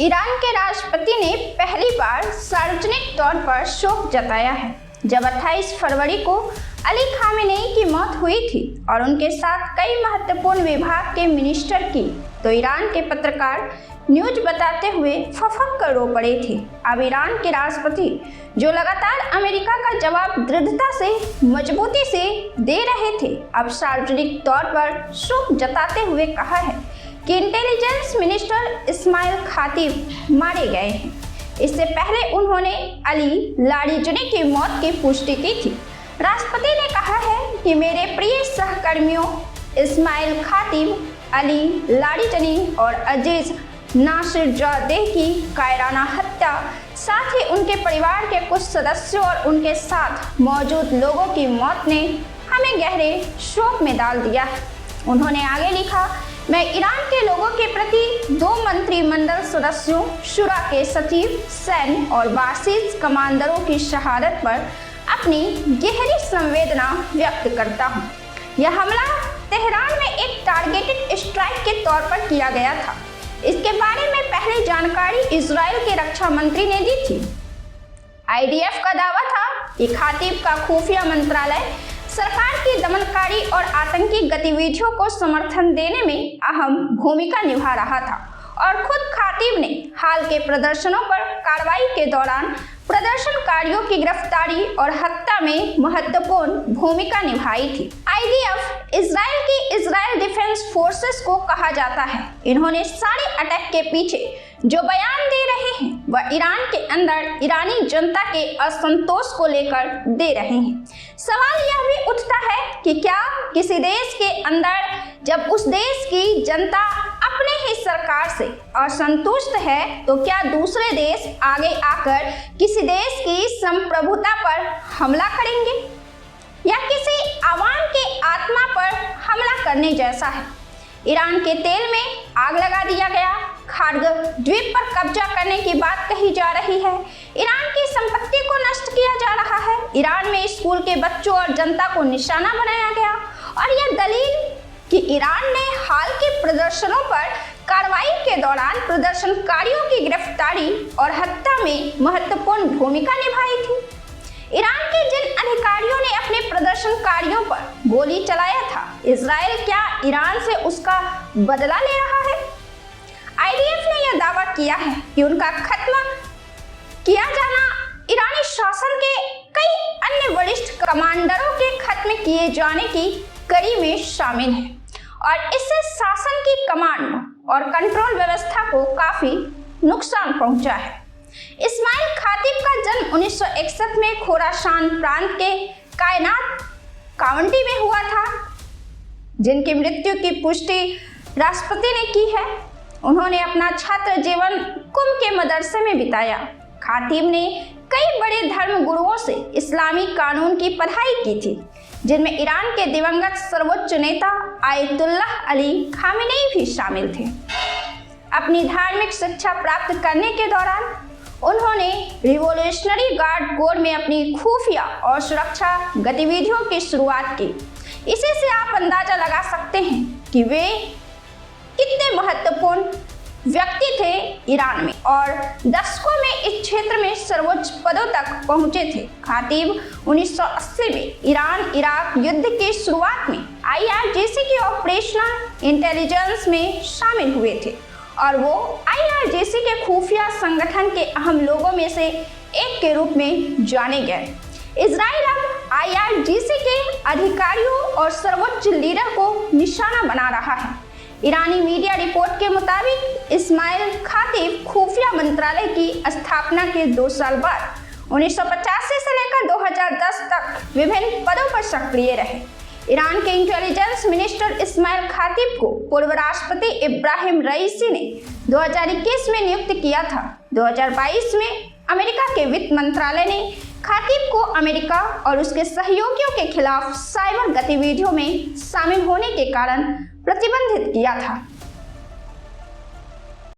Iran के राष्ट्रपति ने पहली बार सार्वजनिक तौर पर शोक जताया है। जब 28 फरवरी को अली खामेनेई की मौत हुई थी और उनके साथ कई महत्वपूर्ण विभाग के मिनिस्टर की, तो ईरान के पत्रकार न्यूज बताते हुए फफक कर रो पड़े थे। अब ईरान के राष्ट्रपति जो लगातार अमेरिका का जवाब दृढ़ता से, मजबूती से दे रहे थे, अब सार्वजनिक तौर पर शोक जताते हुए कहा है कि इंटेलिजेंस मिनिस्टर इस्माइल खातीब मारे गए हैं। इससे पहले उन्होंने अली लारिजनी की मौत की पुष्टि की थी। राष्ट्रपति ने कहा है कि मेरे प्रिय सहकर्मियों इस्माइल खातीब, अली लारिजनी और अजीज नासिरजादेह की कायराना हत्या, साथ ही उनके परिवार के कुछ सदस्यों और उनके साथ मौजूद लोगों की मौत ने हमें गहरे शोक में डाल दिया है। उन्होंने आगे लिखा, मैं ईरान के लोगों के प्रति 2 मंत्रिमंडल सदस्यों, शुरा के सचिव, सैन्य और बासिज कमांडरों की शहादत पर अपनी गहरी संवेदना व्यक्त करता हूँ। यह हमला तेहरान में एक टारगेटेड स्ट्राइक के तौर पर किया गया था। इसके बारे में पहले जानकारी इजराइल के रक्षा मंत्री ने दी थी। IDF का दावा था कि खातीब का खुफिया मंत्रालय सरकार की दमनकारी और आतंकी गतिविधियों को समर्थन देने में अहम भूमिका निभा रहा था और खुद खातीब ने हाल के प्रदर्शनों पर कार्रवाई के दौरान प्रदर्शनकारियों की गिरफ्तारी और हत्या में महत्वपूर्ण भूमिका निभाई थी। IDF इजराइल की इजराइल डिफेंस फोर्सेस को कहा जाता है। इन्होंने सारे अटैक के पीछे जो बयान दे रहे हैं वह ईरान के अंदर ईरानी जनता के असंतोष को लेकर दे रहे हैं। सवाल यह भी उठता है कि क्या किसी देश के अंदर जब उस देश की जनता अपने ही सरकार से असंतुष्ट है, तो क्या दूसरे देश आगे आकर किसी देश की संप्रभुता पर हमला करेंगे या किसी आवाम के आत्मा पर हमला करने जैसा है। ईरान के तेल में आग लगा दिया गया, खार्ग द्वीप पर कब्जा करने की बात कही जा रही है, ईरान की संपत्ति को नष्ट किया जा रहा है, ईरान में स्कूल के बच्चों और जनता को निशाना बनाया गया और यह दलील कि ईरान ने हाल के प्रदर्शनों पर कार्रवाई के दौरान प्रदर्शनकारियों की गिरफ्तारी और हत्या में महत्वपूर्ण भूमिका निभाई थी। ईरान के जिन अधिकारियों ने अपने प्रदर्शनकारियों पर गोली चलाया था, इजराइल क्या ईरान से उसका बदला ले रहा है? IDF ने यह दावा किया है कि उनका खत्म किया जाना ईरानी शासन के कई अन्य वरिष्ठ कमांडरों के खत्म किए जाने की कड़ी में शामिल है और इससे शासन की कमांड और कंट्रोल व्यवस्था को काफी नुकसान पहुंचा है। इस्माइल खातीब का जन्म 1961 में खोरासान प्रांत के कायनात काउंटी में हुआ था, जिनकी मृत्यु की पुष्टि राष्ट्रपति ने की है। उन्होंने अपना छात्र जीवन कुम के मदरसे में बिताया। खातीब ने कई बड़े धर्म गुरुओं से इस्लामी कानून की पढ़ाई की थी, जिनमें ईरान के दिवंगत सर्वोच्च नेता आयतुल्लाह अली खामेनेई भी शामिल थे। अपनी धार्मिक शिक्षा प्राप्त करने के दौरान उन्होंने रिवोल्यूशनरी गार्ड कोर में अपनी खुफिया और सुरक्षा गतिविधियों की शुरुआत की। इसी से आप अंदाजा लगा सकते हैं कि वे कितने महत्वपूर्ण व्यक्ति थे ईरान में और दशकों में इस क्षेत्र में सर्वोच्च पदों तक पहुंचे थे। खातीब 1980 में ईरान इराक युद्ध की शुरुआत में IRGC के ऑपरेशनल इंटेलिजेंस में शामिल हुए थे और वो IRGC के खुफिया संगठन के अहम लोगों में से एक के रूप में जाने गए। इजराइल अब IRGC के अधिकारियों और सर्वोच्च लीडर को निशाना बना रहा है। ईरानी मीडिया रिपोर्ट के मुताबिक इस्माइल खातीब खुफिया मंत्रालय की स्थापना के 2 साल बाद 1985 से लेकर 2010 तक विभिन्न पदों पर सक्रिय रहे। ईरान के इंटेलिजेंस मिनिस्टर इस्माइल खातीब को पूर्व राष्ट्रपति इब्राहिम रईसी ने 2021 में नियुक्त किया था। 2022 में अमेरिका के वित्त मंत्रालय ने खातीब को अमेरिका और उसके सहयोगियों के खिलाफ साइबर गतिविधियों में शामिल होने के कारण प्रतिबंधित किया था।